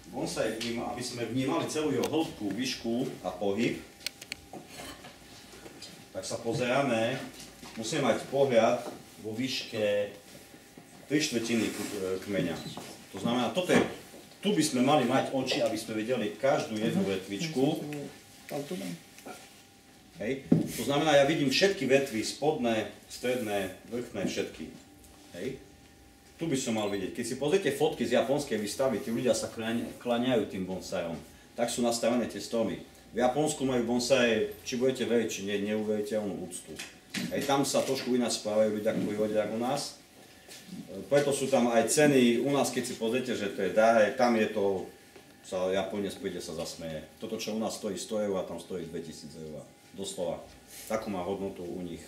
bonsai, aby sme vnímali celú jeho hĺbku, výšku a pohyb, tak sa pozeráme, musíme mať pohľad vo výške 3/4 kmeňa. To znamená, tu by sme mali mať oči, aby sme videli každú jednu vetvičku. Hej. To znamená, ja vidím všetky vetvy, spodné, stredné, vrchné, všetky. Hej. Tu by som mal vidieť. Keď si pozrite fotky z japonskej výstavy, tí ľudia sa kláňajú tým bonsajom. Tak sú nastavené tie stromy. V Japonsku majú bonsaje, či budete veriť, či nie, neuveríte, onú úctu. Hej, tam sa trošku ináč správajú ľudia v prírode ako u nás. Preto sú tam aj ceny, u nás keď si pozrite, že to je drahé, tam je to, sa Japonec príde, sa zasmeje. Toto, čo u nás stojí 100 eur, tam stojí 2000 eur. Doslova. Takú má hodnotu u nich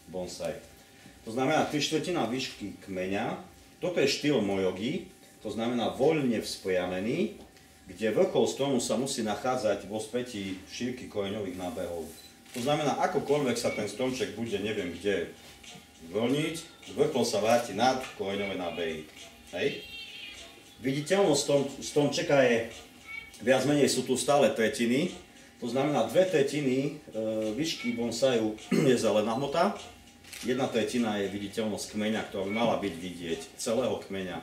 bonsai. To znamená 3/4 výšky kmeňa. Toto je štýl mojogi, to znamená voľne vzpriamený, kde vrchol stromu sa musí nachádzať vo spätí šírky koreňových nábehov. To znamená, akokoľvek sa ten stromček bude neviem kde vlniť, vrchol sa vráti nad koreňové nábehy. Hej. Viditeľnosť stromčeka je, viac menej sú tu stále tretiny, to znamená 2/3 výšky bonsaju je zelená hmota, 1/3 je viditeľnosť kmeňa, ktorá by mala byť vidieť, celého kmeňa.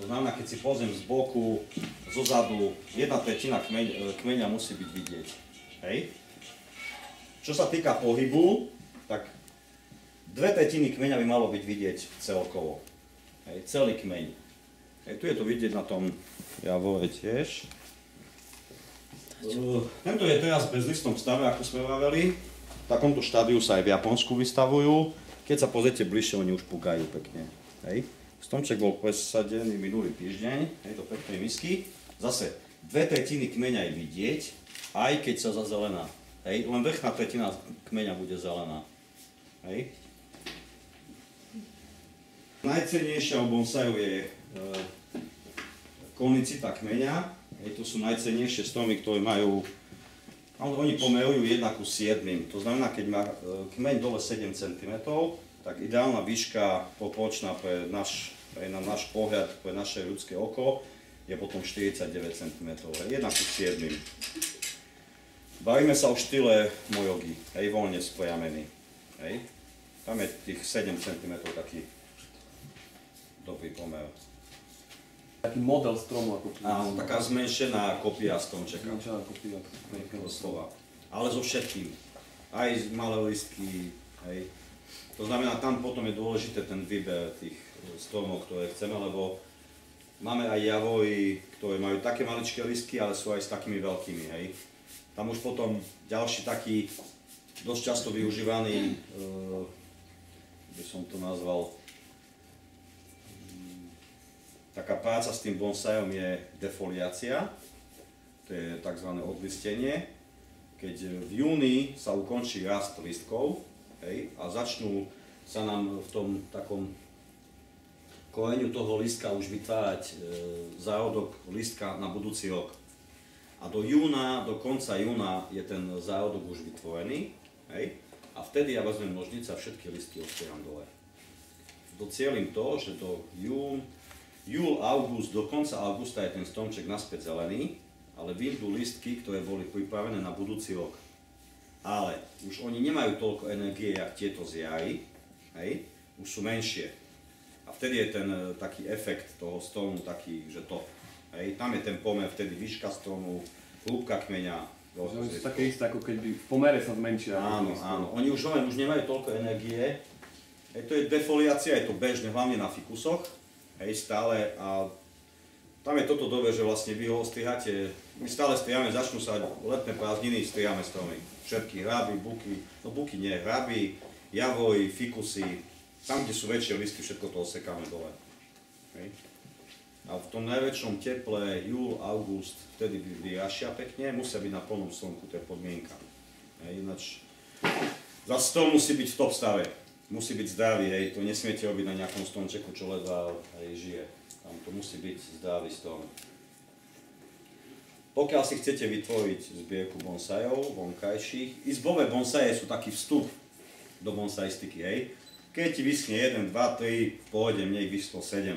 To znamená, keď si pozriem z boku, zo zadu, 1/3 kmeňa musí byť vidieť. Hej. Čo sa týka pohybu, tak 2/3 kmeňa by malo byť vidieť celkovo. Hej. Celý kmeň. Hej. Tu je to vidieť na tom javore tiež. Tento je teraz v bezlistnom stave, ako sme vraveli. V takomto štádiu sa aj v Japonsku vystavujú. Keď sa pozriete bližšie, oni už pukajú pekne. Hej. Stromček bol presadený minulý týždeň, je to peknej misky. Zase 2/3 kmeňa je vidieť, aj keď sa zazelená. Hej. Len vrchná tretina kmeňa bude zelená. Hej. Najcennejšia u bonsaju je konicita kmeňa. Hej. To sú najcennejšie stromy, ktoré majú, oni pomerujú 1:7. To znamená, keď má kmeň dole 7 cm, tak ideálna výška proporčná pre náš pohľad, pre naše ľudské oko je potom 49 cm, 1:7. Bavíme sa o štýle mojogi, hej, voľne spriamený. Hej. Tam je tých 7 cm taký dobrý pomer. Taký model stromu ako... Áno, taká zmenšená kopia stromčeka. Zmenšená kopia. Doslova. Ale so všetkým. Aj malé listky, hej. To znamená, tam potom je dôležité ten výber tých stromov, ktoré chceme, lebo máme aj javory, ktoré majú také maličké listky, ale sú aj s takými veľkými, hej. Tam už potom ďalší taký dosť často využívaný, by som to nazval, taká práca s tým bonsajom je defoliácia, to je tzv. Odlistenie, keď v júni sa ukončí rast listkov, hej, a začnú sa nám v tom takom koreňu toho listka už vytvárať zárodok listka na budúci rok. A do júna, do konca júna je ten zárodok už vytvorený, hej, a vtedy ja vezmem nožnice a všetky listky odstieram dole. Docielim to, že do júl, august, do konca augusta je ten stromček naspäť zelený, ale vyjdú listky, ktoré boli pripravené na budúci rok. Ale už oni nemajú toľko energie, jak tieto z jary, hej, už sú menšie. A vtedy je ten taký efekt toho stromu taký, že top. Hej, tam je ten pomer, vtedy výška stromu, hĺbka kmeňa. To je také isté, ako keď v pomere sa zmenšia. Áno, áno. Oni už nemajú toľko energie. Hej, to je defoliácia, je to bežné, hlavne na fikusoch. Hej, stále. A tam je toto dobre, že vlastne vy ho strihate, my stále strihame, začnú sa letné prázdniny, strihame stromy. Všetky hráby, buky, no buky nie, hráby, javory, fikusy, tam, kde sú väčšie listky, všetko to osekáme dole. Hej. A v tom najväčšom teple, júl, august, vtedy vyrašia pekne, musia byť na plnom slnku, to je podmienka. Hej, ináč, zase strom musí byť v top stave, musí byť zdravý, hej, to nesmiete robiť na nejakom stromčeku, čo ledva žije. Tam to musí byť zdravý strom. Pokiaľ si chcete vytvoriť zbierku bonsajov, vonkajších, izbové bonsaje sú taký vstup do bonsaistiky, hej. Keď ti vyschne 1, 2, 3, v pohode mne ich vyschlo 7.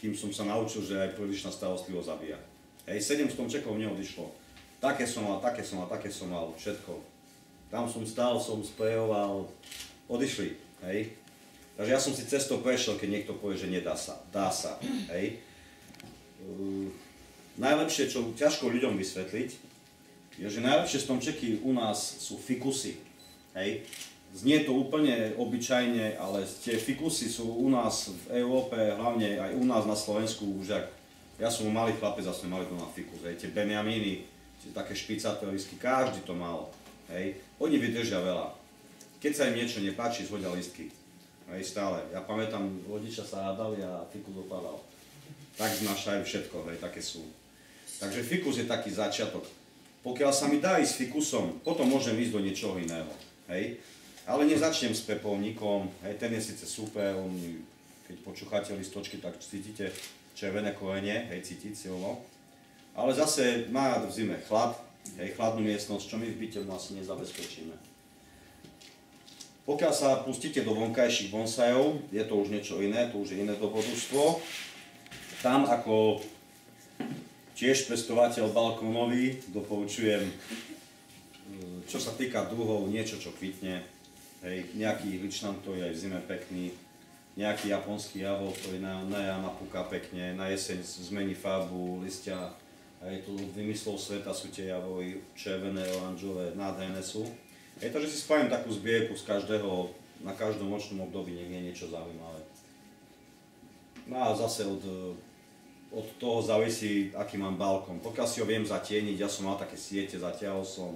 Kým som sa naučil, že aj prílišná starostlivosť zabíja. Hej, 7 stromčekov neodišlo. Také som mal, všetko. Tam som stál, som sprejoval, odišli, hej. Takže ja som si cestou prešiel, keď niekto povie, že nedá sa. Dá sa, hej. Najlepšie, čo ťažko ľuďom vysvetliť, je, že najlepšie stromčeky u nás sú fikusy, hej. Znie to úplne obyčajne, ale tie fikusy sú u nás v Európe, hlavne aj u nás na Slovensku už ak... Ja som malý chlapec a sme mali doma fikus, hej. Tie Benjamíny, tie také špicaté listky, každý to mal, hej. Oni vydržia veľa. Keď sa im niečo nepáči, zhodia listky. Hej, stále. Ja pamätám, rodičia sa hádali a fikus opadal. Tak znášajú všetko, hej, také sú. Takže fikus je taký začiatok. Pokiaľ sa mi dá ísť fikusom, potom môžem ísť do niečoho iného, hej. Ale nezačnem s pepolníkom, hej, ten je síce super, keď počúchate listočky, tak cítite červené korene, hej, cítiť silno. Ale zase má v zime chlad, hej, chladnú miestnosť, čo my v byte asi nezabezpečíme. Pokiaľ sa pustíte do vonkajších bonsajov, je to už niečo iné, to už je iné dobrodružstvo. Tam ako tiež pestovateľ balkónový doporučujem, čo sa týka druhov, niečo čo kvitne. Hej, nejaký hličnan, ktorý je aj v zime pekný, nejaký japonský javol, ktorý na jar napúka pekne, na jeseň zmení farbu, listia. Hej, to vymyslov sveta sú tie javoly, červené, oranžové, nádherné sú. Hej, takže si spravím takú zbierku z každého, na každom ročnom období nech je niečo zaujímavé. No a zase od toho závisí, aký mám balkón. Pokiaľ si ho viem zatieniť, ja som mal také siete, zatiahol som.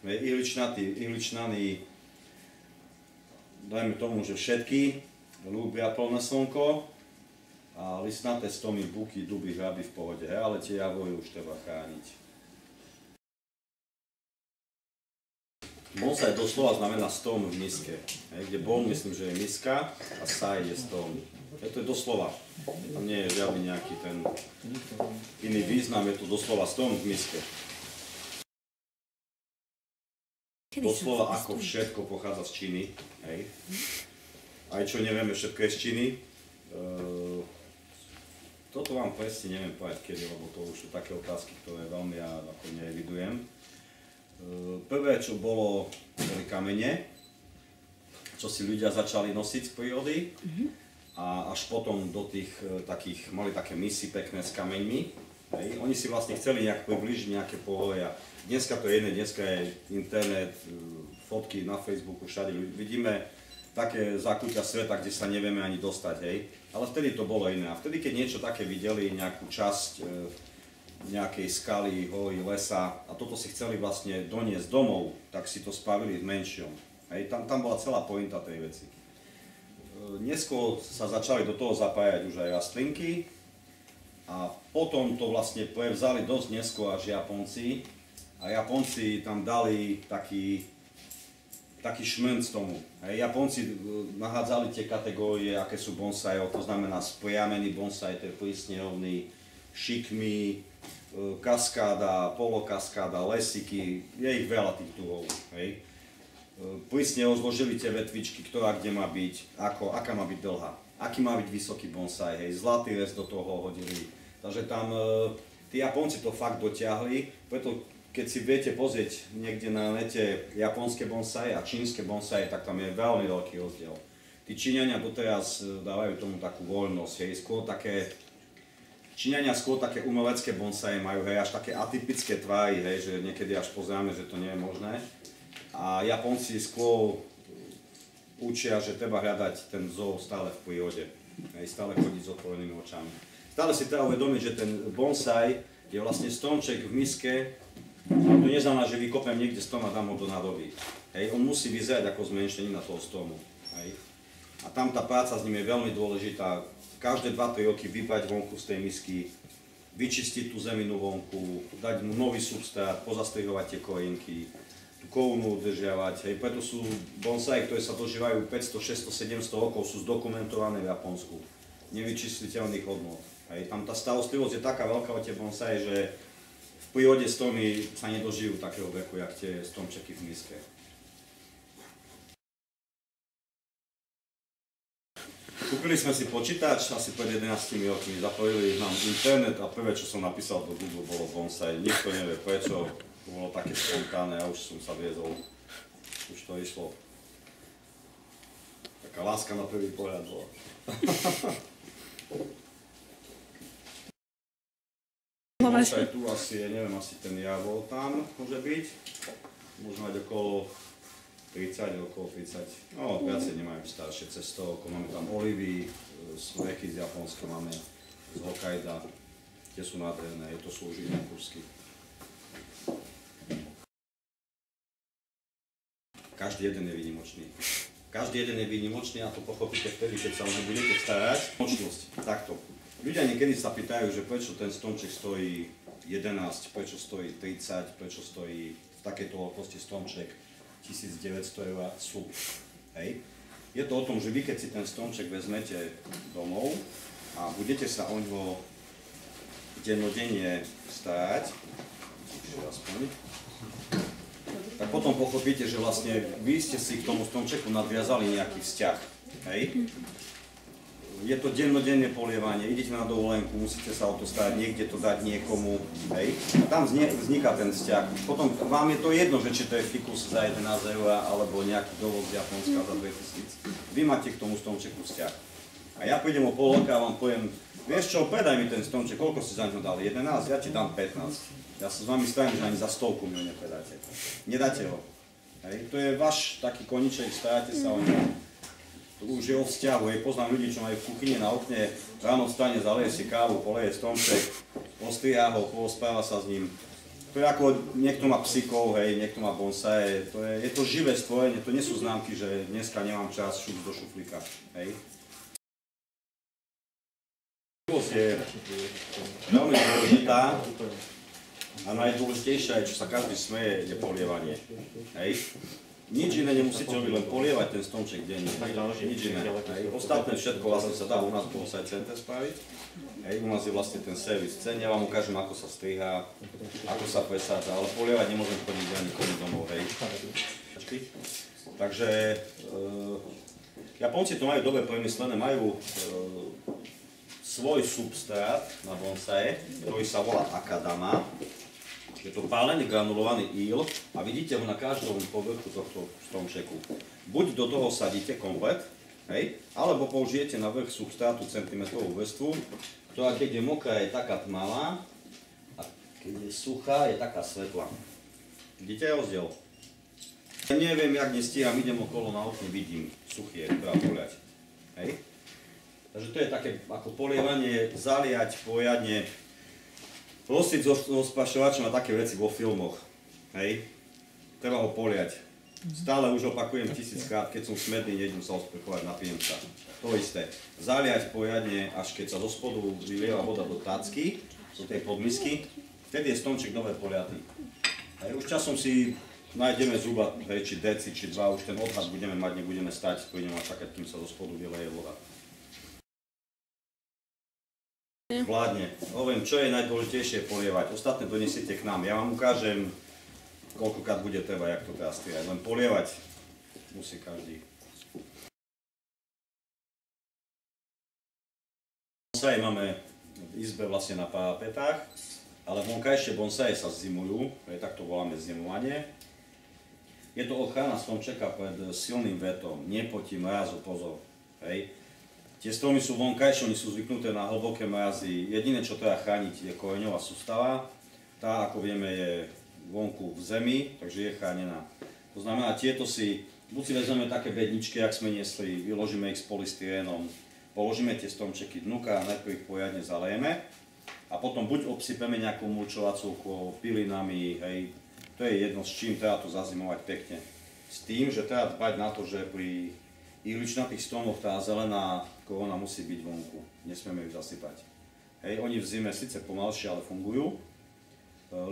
Ihličnany, dajme tomu, že všetky ľúbia plné slnko a listnaté stromy, buky, duby, hraby v pohode, hej, ale tie javory už treba chrániť. Bonsai doslova znamená strom v miske, kde bon myslím, že je miska a sai je strom. To je doslova, tam nie je žiadny nejaký ten iný význam, je to doslova strom v miske. Doslova ako všetko pochádza z Číny, hej. Aj čo nevieme, všetko je z Číny. Toto vám presne neviem povedať kedy, lebo to už sú také otázky, ktoré veľmi ja ako neevidujem. Prvé, čo bolo, boli kamene, čo si ľudia začali nosiť z prírody a až potom do tých takých, mali také misy pekné s kameňmi. Hej. Oni si vlastne chceli nejak približiť nejaké pohoria. Dneska to je iné, dneska je internet, fotky na Facebooku, všade vidíme také zákutia sveta, kde sa nevieme ani dostať, hej. Ale vtedy to bolo iné. A vtedy, keď niečo také videli, nejakú časť nejakej skaly, hory, lesa a toto si chceli vlastne doniesť domov, tak si to spravili v menšom. Hej, tam bola celá pointa tej veci. Neskôr sa začali do toho zapájať už aj rastlinky a potom to vlastne prevzali dosť neskôr až Japonci a Japonci tam dali taký šmrnc tomu. Hej, Japonci nahádzali tie kategórie, aké sú bonsajov, to znamená spriamený bonsaj, to je prísnehovný, šikmy, kaskáda, polokaskáda, lesiky, je ich veľa tých druhov, hej. Prísne rozložili tie vetvičky, ktorá kde má byť, aká má byť dlhá, aký má byť vysoký bonsaj, hej, zlatý les do toho hodili. Takže tam tí Japonci to fakt dotiahli, preto keď si viete pozrieť niekde na nete japonské bonsaje a čínske bonsaje, tak tam je veľmi veľký rozdiel. Tí Číňania doteraz dávajú tomu takú voľnosť, hej, Číňania skôr také umelecké bonsaje majú, hej, až také atypické tvary, hej, že niekedy až pozeráme, že to nie je možné. A Japonci skôr učia, že treba hľadať ten vzor stále v prírode, hej, stále chodiť s otvorenými očami. Stále si treba uvedomiť, že ten bonsai je vlastne stromček v miske, ale to neznamená, že vykopem niekde strom a dám ho do nádoby. Hej, on musí vyzerať ako zmenšenina toho stromu. Hej. A tam tá práca s ním je veľmi dôležitá. Každé 2-3 roky vybrať vonku z tej misky, vyčistiť tú zeminu vonku, dať mu nový substrát, pozastrihovať tie korienky, tú korunu udržiavať. Hej. Preto sú bonsaje, ktoré sa dožívajú 500, 600, 700 rokov, sú zdokumentované v Japonsku. Nevyčísliteľných hodnot. Hej. Tam tá starostlivosť je taká veľká o tie bonsaje, že v prírode stromy sa nedožijú takého veku, jak tie stromčeky v miske. Kúpili sme si počítač asi pred 11 rokmi, zapojili nám internet a prvé, čo som napísal do Google, bolo bonsai. Nikto nevie prečo, to bolo také spontánne, ja už som sa viezol, už to išlo. Taká láska na prvý pohľad bola. Bonsai tu asi je, neviem, asi ten javol tam môže byť. Môže mať okolo 30, no viacej nemajú staršie cez 100, máme tam olivy, smreky z Japonska, máme z Hokkaida, tie sú nádherné, je to slúži na kusky. Každý jeden je výnimočný. Každý jeden je výnimočný a to pochopíte vtedy, keď sa o ne budete starať. Výnimočnosť, takto. Ľudia niekedy sa pýtajú, že prečo ten stromček stojí 11, prečo stojí 30, prečo stojí v takejto veľkosti stromček 1900 € sú. Hej. Je to o tom, že vy keď si ten stromček vezmete domov a budete sa o ňo dennodenne starať, tak potom pochopíte, že vlastne vy ste si k tomu stromčeku nadviazali nejaký vzťah. Hej. Je to dennodenne polievanie, idete na dovolenku, musíte sa o to starať, niekde to dať niekomu, hej. Tam vzniká ten vzťah. Potom vám je to jedno, že či to je fikus za 11 €, alebo nejaký dovoz z Japonska za 2000. Vy máte k tomu stromčeku vzťah. A ja prídem o pol roka a vám poviem, vieš čo, predaj mi ten stromček, koľko si za ňo dal? 11? Ja ti dám 15. Ja sa s vami stavím, že ani za 100 mi ho nepredáte. Nedáte ho. Hej. To je váš taký koníček, staráte sa o ňo. To už je o vzťahu, poznám ľudí, čo majú v kuchyni na okne, ráno vstane, zaleje si kávu, poleje stromček, ostriha ho, porozpráva sa s ním. To je ako, niekto má psíkov, hej, niekto má bonsai, je to živé stvorenie, to nie sú známky, že dneska nemám čas, šup do šuflíka, hej. Živosť je veľmi dôležitá a najdôležitejšia, čo sa každý smeje, je polievanie, hej. Nič iné nemusíte robiť, len polievať ten stromček denne, nič iné. Ostatné všetko vlastne sa dá u nás v Bonsai Center spraviť. U nás je vlastne ten servis cen, ja vám ukážem, ako sa striha, ako sa presádza, ale polievať nemôžem chodiť ani komu domov, hej. Takže Japonci to majú dobre premyslené, majú svoj substrát na bonsai, ktorý sa volá akadama. Je to pálený granulovaný íl a vidíte ho na každom povrchu tohto stromčeku. Buď do toho sadíte komplet, hej, alebo použijete na vrch substrátu centimetrovú vrstvu, ktorá keď je mokrá je taká tmavá a keď je suchá je taká svetlá. Vidíte rozdiel? Ja neviem, jak nestíham, idem okolo na okne, vidím, suchý je, treba poliať. Hej. Takže to je také ako polievanie, zaliať poriadne. Prosiť so spašovačom a také veci vo filmoch, hej, treba ho poliať. Stále už opakujem 1000-krát, keď som smedný, nejdem sa osprchovať, napijem sa. To isté. Zaliať poriadne, až keď sa zo spodu vylieva voda do tácky, do tej podmisky, vtedy je stromček dobre poliatý. Hej, už časom si nájdeme zhruba, hej, či deci, či 2, už ten odhad budeme mať, nebudeme stať, budeme mať čakať, kým sa zo spodu vyleje voda. Vládne. Hovorím, čo je najdôležitejšie polievať. Ostatné donesiete k nám. Ja vám ukážem, koľkokrát bude treba, jak to treba strihať. Len polievať musí každý. Bonsai máme v izbe vlastne na parapetách, ale vonkajšie bonsai sa zimujú, tak to voláme zimovanie. Je to ochrana stromčeka pred silným vetrom, nepotí, mrazu, pozor. Hej. Tie stromy sú vonkajšie, oni sú zvyknuté na hlboké mrazy. Jediné, čo treba chrániť, je koreňová sústava. Tá, ako vieme, je vonku v zemi, takže je chránená. To znamená, tieto si, buď si vezmeme také bedničky, jak sme niesli, vyložíme ich s polystyrénom, položíme tie stromčeky dnuka, najprv ich poriadne zalejeme a potom buď obsypeme nejakou mulčovacou pilinami, hej, to je jedno, s čím treba to zazimovať pekne. S tým, že treba dbať na to, že pri ihličnatých stromoch tá zelená korona musí byť vonku, nesmieme ju zasypať. Hej, oni v zime síce pomalšie, ale fungujú.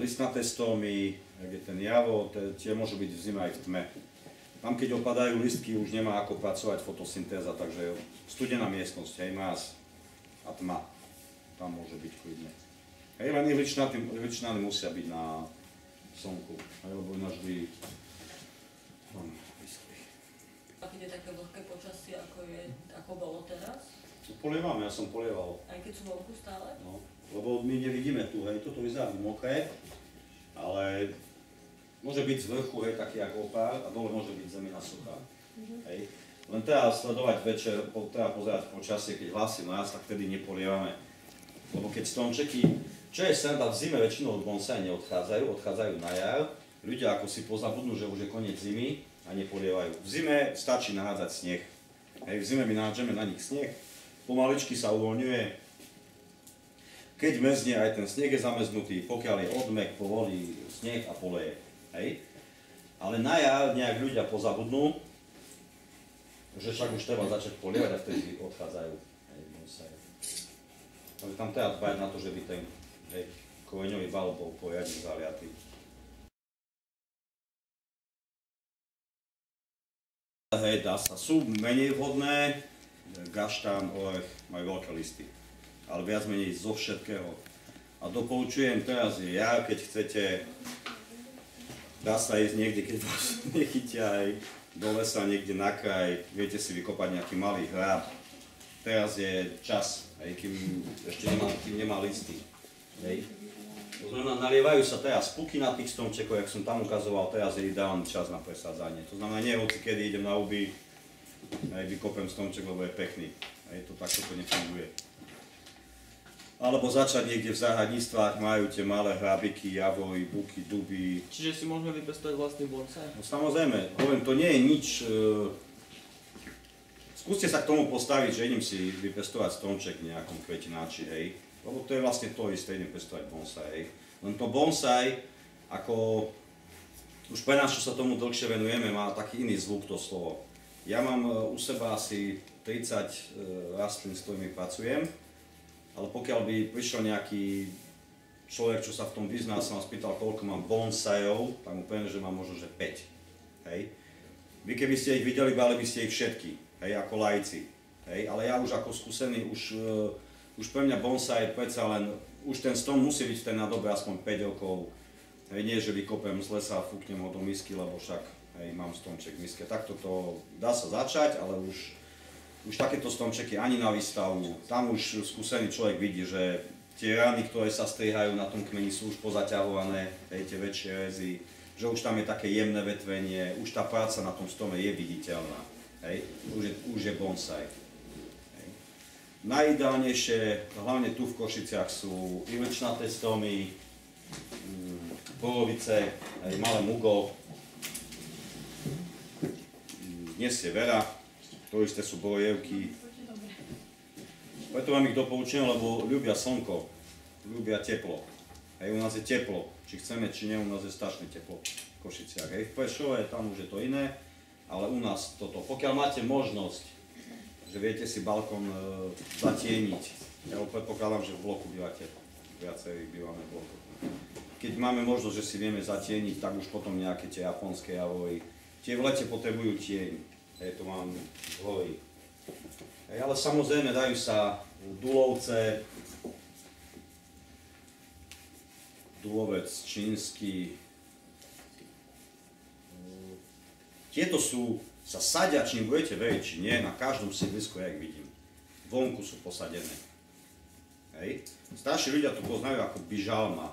Listnaté stromy, jak je ten javo, tie môžu byť v zime aj v tme. Tam keď opadajú listky, už nemá ako pracovať fotosyntéza, takže studená miestnosť, hej, mráz a tma, tam môže byť kľudne. Hej, len ihličnaté musia byť na slnku, lebo ináč by vyschli. A keď je také vlhké počasie, ako bolo teraz? Polievame, ja som polieval. Aj keď sú vonku stále? No, lebo my nevidíme tu, hej, toto vyzerá mokré, ale môže byť z vrchu, hej, taký ako opár a dole môže byť zemina suchá. Hej. Len treba sledovať večer, treba pozerať počasie, keď hlasí mráz, tak vtedy nepolievame. Lebo keď stromčeky, čo je sranda, v zime väčšinou od bonsai odchádzajú na jar. Ľudia ako si pozabudnú, že už je koniec zimy a nepolievajú. V zime stačí nahádzať sneh. Hej, v zime my nahádžeme na nich sneh, pomaličky sa uvoľňuje. Keď mrzne, aj ten sneh je zameznutý, pokiaľ je odmek, povolí sneh a poleje. Hej. Ale na jar nejak ľudia pozabudnú, že však už treba začať polievať a vtedy odchádzajú. Hej, bonsai. Takže tam treba dbať na to, že by ten koreňový bal bol poriadne zaliatý. Hej, dá sa. Sú menej vhodné, gaštán, orech majú veľké listy, ale viac menej zo všetkého. A doporučujem, teraz je jar, keď chcete, dá sa ísť niekde, keď vás nechytia aj do lesa, niekde na kraj, viete si vykopať nejaký malý hráb. Teraz je čas, aj kým ešte nemá listy. Hej. To znamená, nalievajú sa teraz puky na tých stromčekoch, jak som tam ukazoval, teraz je ideálny čas na presádzanie. To znamená, nie hoci kedy idem na huby, vykopem stromček, lebo je pekný. Hej, to takto to nefunguje. Alebo začať niekde v záhradníctvách, majú tie malé hrábiky, javory, buky, duby. Čiže si môžeme vypestovať vlastný bonsai? No samozrejme, hovorím, to nie je nič. Skúste sa k tomu postaviť, že idem si vypestovať stromček v nejakom kvetináči, hej. Lebo to je vlastne to isté, idem pestovať bonsai, hej. Len to bonsai, ako už pre nás, čo sa tomu dlhšie venujeme, má taký iný zvuk to slovo. Ja mám u seba asi 30 rastlín, s ktorými pracujem, ale pokiaľ by prišiel nejaký človek, čo sa v tom vyzná, sa ma spýtal, koľko mám bonsaiov, tak mu poviem, že mám možno, že 5. Hej. Vy keby ste ich videli, bali by ste ich všetky, hej, ako laici. Hej. Ale ja už ako skúsený, už pre mňa bonsai predsa len, už ten strom musí byť v tej nádobe aspoň 5 rokov. Hej, nie, že vykopem z lesa a fúknem ho do misky, lebo však hej, mám stromček v miske. Takto to dá sa začať, ale už takéto stromčeky ani na výstavu. Tam už skúsený človek vidí, že tie rany, ktoré sa strihajú na tom kmeni, sú už pozaťahované, hej, tie väčšie rezy, že už tam je také jemné vetvenie, už tá práca na tom strome je viditeľná. Hej, už je bonsai. Najideálnejšie, hlavne tu v Košiciach, sú ivečnaté stromy, borovice, malé mugo. Dnes je vera, to isté sú borojevky. Preto vám ich doporučujem, lebo ľubia slnko, ľubia teplo. Hej, u nás je teplo, či chceme, či nie, u nás je strašne teplo v Košiciach. Hej, v Prešove, tam už je to iné, ale u nás toto. Pokiaľ máte možnosť, že viete si balkón zatieniť. Ja predpokladám, že v bloku bývate, viacej bývame v bloku. Keď máme možnosť, že si vieme zatieniť, tak už potom nejaké tie japonské javory. Tie v lete potrebujú tieň, to mám z hory. Ale samozrejme dajú sa dulovce, dulovec čínsky. Tieto sa sadia, čím budete veriť, či nie, na každom sídlisku, jak vidím. Vonku sú posadené. Hej. Starší ľudia to poznajú ako bižalma,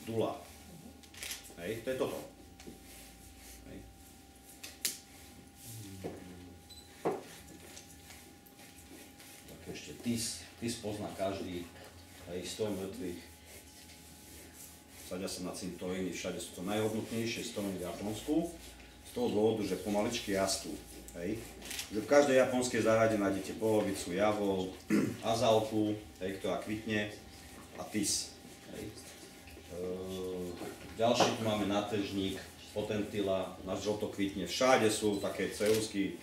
dula. Hej, to je toto. Hej. Tak ešte tis pozná každý, hej, 100 mŕtvych. Sadia sa na cintoríny, všade sú to najhodnotnejšie stromy v Japonsku. Z toho dôvodu, že pomaličky rastú. Hej. Že v každej japonskej záhrade nájdete borovicu, javol, azalku, hej, ktorá kvitne, a tis. Hej. Ďalší tu máme natržník, potentila, náš žlto kvitne. Všade sú také ceruzky,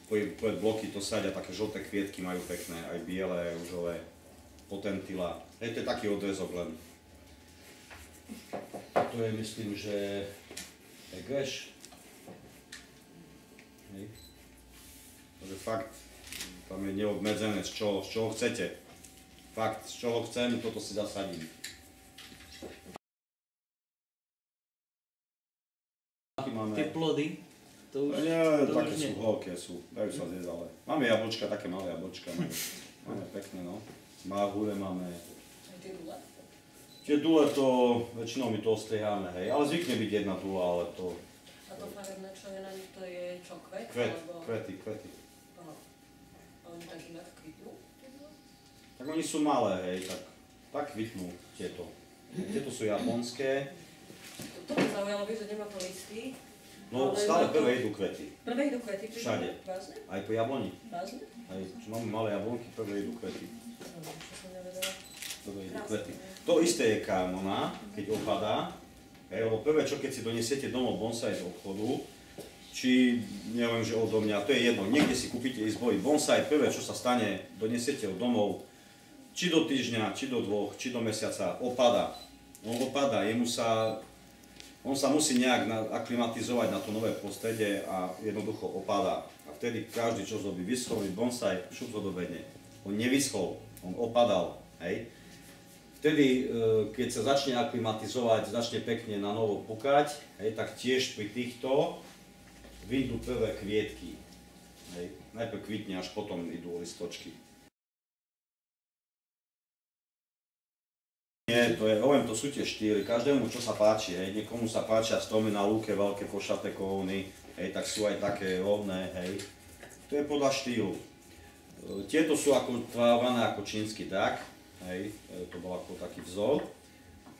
pred bloky to sadia, také žlté kvietky majú pekné, aj biele, aj ružové, potentila. Hej, to je taký odrezok len. To je, myslím, že greš. Hej. Takže fakt, tam je neobmedzené, z čoho chcete. Fakt, z čoho chcem, toto si zasadím. Tie plody, to už... Nie, také sú horké, dajú sa zjesť, ale máme jablčka, také malé jablčka. Máme pekné, no. Máhure máme. Aj tie dule? Tie dule to, väčšinou my to ostriháme, hej. Ale zvykne byť jedna dula, ale to... A to farebné, čo je na nich, to je čo, kvet? Kvety. Aha. A oni tak inak kvitnú? Tak oni sú malé, hej, tak kvitnú tieto. Tieto sú japonské. To ma zaujalo, že nemá to listy. No ale stále má to- prvé idú kvety. Prvé idú kvety? pri Všade. dome? Vážne? Aj po jabloni. Vážne? Hej, čo máme malé jablonky, prvé idú kvety. Čo som nevedela. Prvé idú kvety. To isté je karmona, keď opadá. Hej, lebo prvé, čo keď si donesiete domov bonsai z obchodu, či neviem, že odo mňa, to je jedno, niekde si kúpite izbový bonsai, prvé, čo sa stane, donesiete ho domov, či do týždňa, či do 2, či do mesiaca, opadá. On opadá, on sa musí nejak aklimatizovať na to nové prostredie a jednoducho opadá. A vtedy každý, čo zrobí vyscholý bonsai, šup ho dobehne. On nevyschol, on opadal, hej. Vtedy, keď sa začne aklimatizovať, začne pekne na novo pukať, hej, tak tiež pri týchto vyjdú prvé kvietky. Hej. Najprv kvitne, až potom idú listočky. Nie, to sú tie štýly, každému čo sa páči, hej. Niekomu sa páčia stromy na lúke, veľké košaté koruny, hej, tak sú aj také rovné, hej. To je podľa štýlu. Tieto sú ako tvarované ako čínsky drak, hej, to bol ako taký vzor,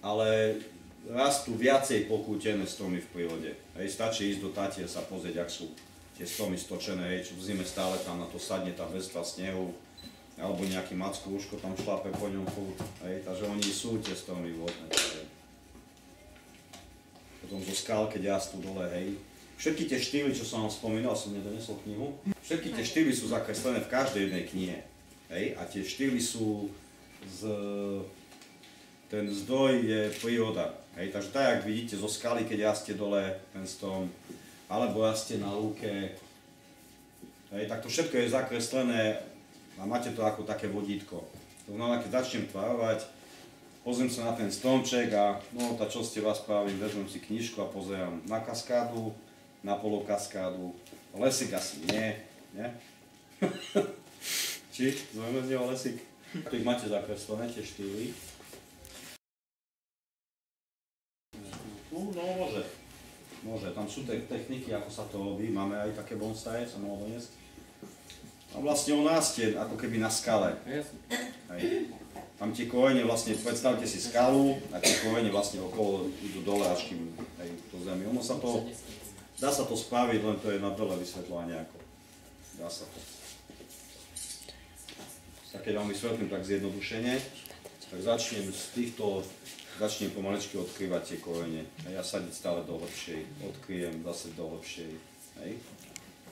ale rastú viacej pokútené stromy v prírode. Hej, stačí ísť do Tatier sa pozrieť, ak sú tie stromy stočené, hej, čo v zime stále tam na to sadne tá vrstva snehu, alebo nejaký macko uško tam šlape po ňom furt, hej, takže oni sú tie stromy vodné. Hej. Potom zo skal, keď rastú dole, hej. Všetky tie štýly, čo som vám spomínal, som nedonesol knihu, všetky tie štýly sú zakreslené v každej jednej knihe, hej, a tie štýly sú ten zdroj je príroda. Hej, takže tak, jak vidíte zo skaly, keď rastie dole ten strom, alebo rastie na lúke, hej, tak to všetko je zakreslené a máte to ako také vodítko. To znamená, keď začnem tvarovať, pozriem sa na ten stromček a no, tá čo ste vás spravím, vezmem si knižku a pozerám na kaskádu, na polokaskádu, lesík asi nie? Či? Zvojme z neho lesík? Tu ich máte zakreslené, tie štýly. No môže, tam sú techniky, ako sa to robí, máme aj také bonsaje, sa mohol doniesť. A vlastne on rastie ako keby na skale. Hej. Tam tie korene vlastne, predstavte si skalu a tie korene vlastne okolo idú dole až kým do zemi. Dá sa to spraviť, len to je na dole vysvetľovanie ako. Dá sa to. Tak keď vám vysvetlím tak zjednodušene, tak začnem pomaličky odkrývať tie korene. Ja sadiť stále do hlbšej, odkryjem zase do hlbšej. Hej.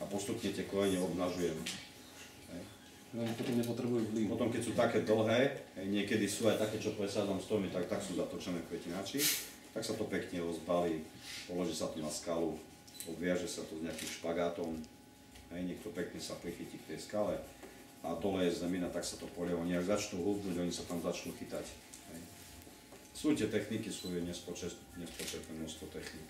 A postupne tie korene obnažujem. Hej. No, potom nepotrebujú vliv. Potom keď sú také dlhé, niekedy sú aj také, čo presádzam stromy, tak sú zatočené kvetinači, tak sa to pekne rozbalí, položí sa to na skalu, obviaže sa to s nejakým špagátom, nech to pekne sa prichytí k tej skale. A dole je zemina, tak sa to polieva. Oni ak začnú húbnuť, oni sa tam začnú chytať. Hej. Sú tie techniky, sú nespočetné množstvo techník.